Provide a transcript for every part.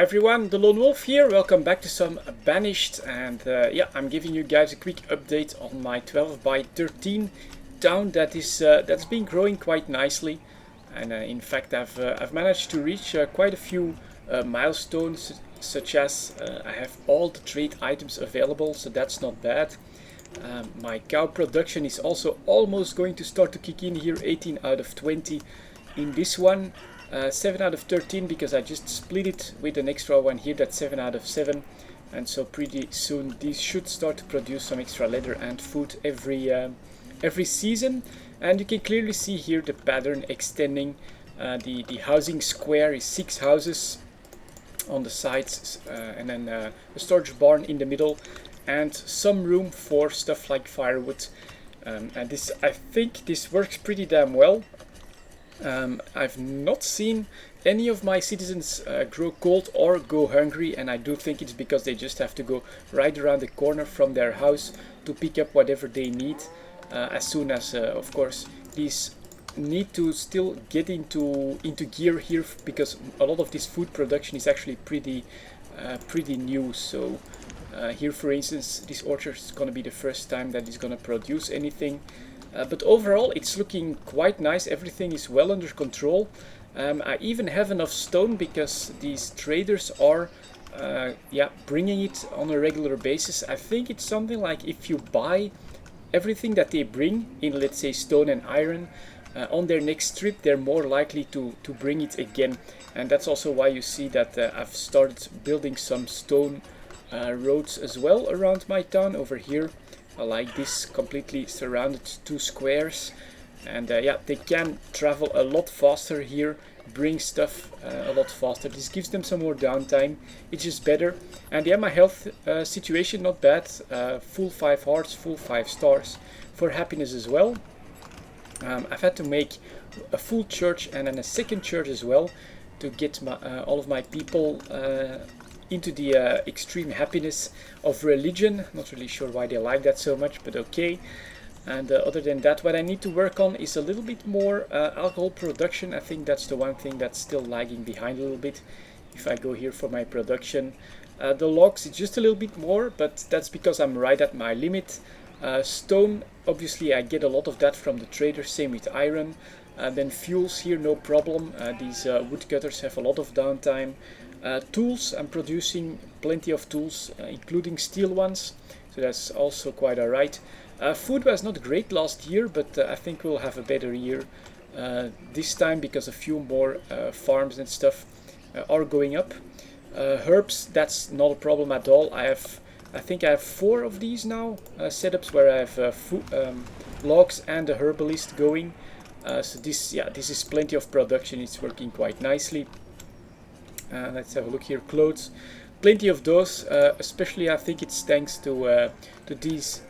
Hi everyone, the Lone Wolf here. Welcome back to some Banished, and yeah, I'm giving you guys a quick update on my 12 by 13 town that's been growing quite nicely, and in fact I've managed to reach quite a few milestones, such as I have all the trade items available, so that's not bad. My cow production is also almost going to start to kick in here, 18 out of 20 in this one. 7 out of 13 because I just split it with an extra one here, that's 7 out of 7, and so pretty soon these should start to produce some extra leather and food every season. And you can clearly see here the pattern extending. The housing square is 6 houses on the sides, and then a storage barn in the middle, and some room for stuff like firewood. And this, I think this works pretty damn well. I've not seen any of my citizens grow cold or go hungry, and I do think it's because they just have to go right around the corner from their house to pick up whatever they need, as soon as of course these need to still get into gear here, because a lot of this food production is actually pretty new. So here, for instance, this orchard is going to be the first time that it's going to produce anything. But overall it's looking quite nice, everything is well under control. I even have enough stone because these traders are bringing it on a regular basis. I think it's something like if you buy everything that they bring in, let's say stone and iron, on their next trip they're more likely to bring it again. And that's also why you see that I've started building some stone roads as well around my town over here. Like this, completely surrounded 2 squares, and yeah, they can travel a lot faster here, bring stuff a lot faster. This gives them some more downtime, it's just better. And yeah, my health situation not bad, full 5 hearts, full 5 stars for happiness as well. I've had to make a full church and then a second church as well to get all of my people into the extreme happiness of religion. Not really sure why they like that so much, but okay. And other than that, what I need to work on is a little bit more alcohol production. I think that's the one thing that's still lagging behind a little bit. If I go here for my production, the logs, it's just a little bit more, but that's because I'm right at my limit. Stone, obviously I get a lot of that from the traders, same with iron. Then fuels here, no problem. These woodcutters have a lot of downtime. Tools, I'm producing plenty of tools, including steel ones, so that's also quite alright. Food was not great last year, but I think we'll have a better year this time because a few more farms and stuff are going up. Herbs, that's not a problem at all. I think I have 4 of these now, setups where I have logs and a herbalist going. So this is plenty of production, it's working quite nicely. Let's have a look here. Clothes, plenty of those, especially I think it's thanks to these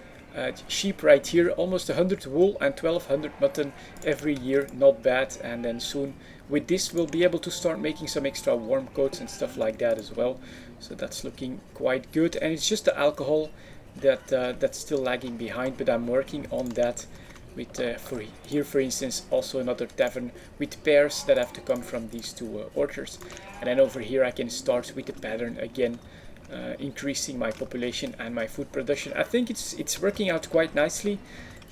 sheep right here. Almost 100 wool and 1200 mutton every year, not bad. And then soon with this we'll be able to start making some extra warm coats and stuff like that as well, so that's looking quite good. And it's just the alcohol that's still lagging behind, but I'm working on that with for here, for instance, also another tavern with pears that have to come from these 2 orchards. And then over here I can start with the pattern again, increasing my population and my food production. I think it's working out quite nicely.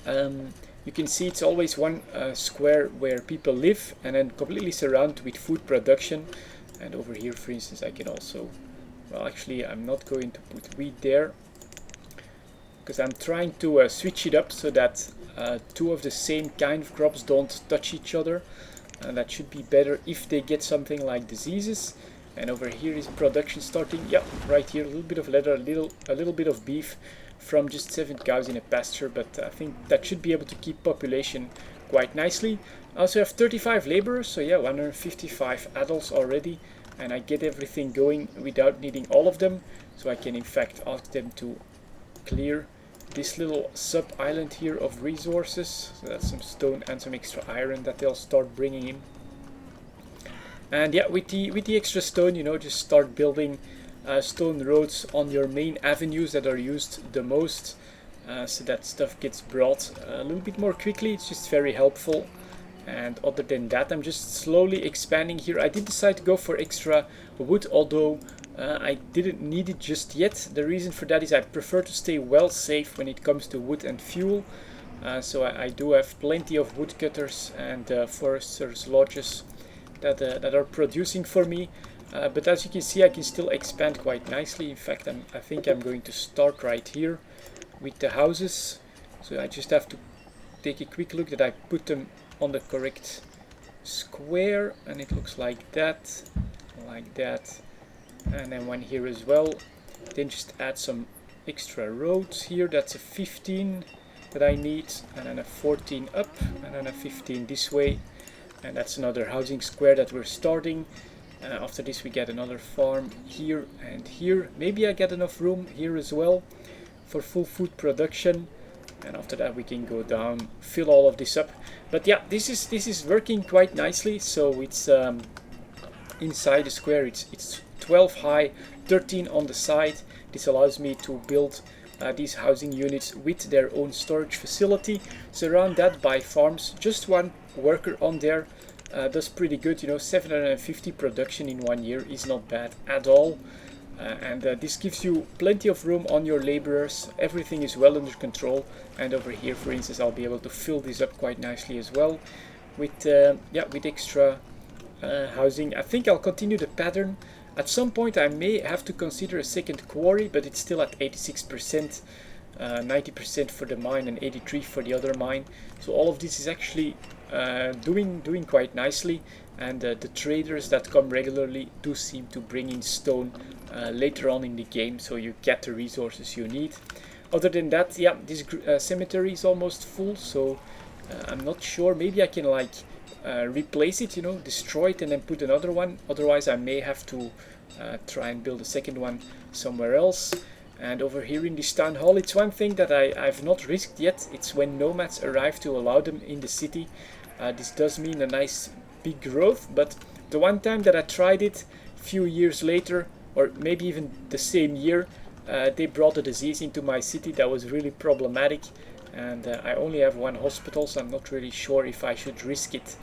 You can see it's always one square where people live, and then completely surrounded with food production. And over here, for instance, I can also, well, actually I'm not going to put wheat there because I'm trying to switch it up so that 2 of the same kind of crops don't touch each other. And that should be better if they get something like diseases. And over here is production starting. Yeah, right here, a little bit of leather, a little bit of beef from just 7 cows in a pasture, but I think that should be able to keep population quite nicely. I also have 35 laborers, so yeah, 155 adults already, and I get everything going without needing all of them. So I can in fact ask them to clear this little sub-island here of resources. So that's some stone and some extra iron that they'll start bringing in. And yeah, with the extra stone, you know, just start building stone roads on your main avenues that are used the most, so that stuff gets brought a little bit more quickly. It's just very helpful. And other than that, I'm just slowly expanding here. I did decide to go for extra wood, although I didn't need it just yet. The reason for that is I prefer to stay well safe when it comes to wood and fuel. So I do have plenty of woodcutters and foresters' lodges that are producing for me. But as you can see, I can still expand quite nicely. In fact, I think I'm going to start right here with the houses. So I just have to take a quick look that I put them on the correct square, and it looks like that, and then one here as well. Then just add some extra roads here. That's a 15 that I need, and then a 14 up, and then a 15 this way, and that's another housing square that we're starting. After this we get another farm here and here. Maybe I get enough room here as well for full food production. And after that we can go down, fill all of this up. But yeah, this is working quite nicely. So it's inside the square, it's 12 high, 13 on the side. This allows me to build these housing units with their own storage facility. Surround that by farms. Just one worker on there does pretty good. You know, 750 production in 1 year is not bad at all. And this gives you plenty of room on your laborers. Everything is well under control. And over here, for instance, I'll be able to fill this up quite nicely as well with with extra housing. I think I'll continue the pattern. At some point I may have to consider a second quarry, but it's still at 86%, 90% for the mine and 83% for the other mine. So all of this is actually doing quite nicely, and the traders that come regularly do seem to bring in stone later on in the game, so you get the resources you need. Other than that, yeah, this cemetery is almost full, so I'm not sure. Maybe I can like replace it, you know, destroy it and then put another one. Otherwise I may have to try and build a second one somewhere else. And over here in this town hall, it's one thing that I've not risked yet. It's when nomads arrive to allow them in the city. This does mean a nice big growth, but the one time that I tried it, a few years later, or maybe even the same year, they brought a disease into my city that was really problematic, and I only have one hospital, so I'm not really sure if I should risk it.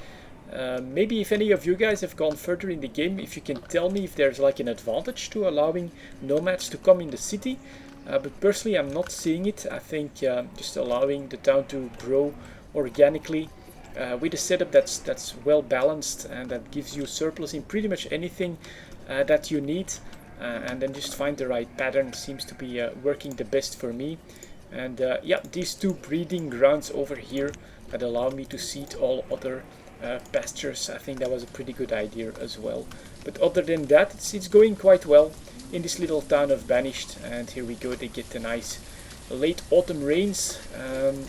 Maybe if any of you guys have gone further in the game, if you can tell me if there's like an advantage to allowing nomads to come in the city. But personally I'm not seeing it. I think just allowing the town to grow organically with a setup that's well balanced and that gives you surplus in pretty much anything that you need, and then just find the right pattern seems to be working the best for me. And yeah, these two breeding grounds over here that allow me to seed all other pastures, I think that was a pretty good idea as well. But other than that, it's going quite well in this little town of Banished. And here we go, they get the nice late autumn rains.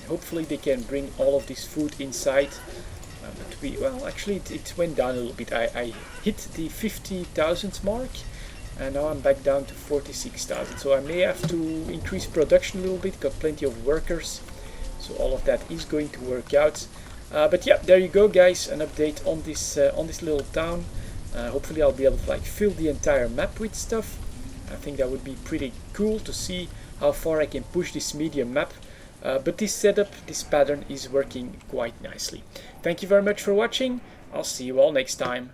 Hopefully they can bring all of this food inside. But well, actually it went down a little bit. I hit the 50,000 mark, and now I'm back down to 46,000. So I may have to increase production a little bit, got plenty of workers. So all of that is going to work out. But yeah, there you go guys, an update on this little town. Hopefully I'll be able to like fill the entire map with stuff. I think that would be pretty cool to see how far I can push this medium map. But this setup, this pattern is working quite nicely. Thank you very much for watching. I'll see you all next time.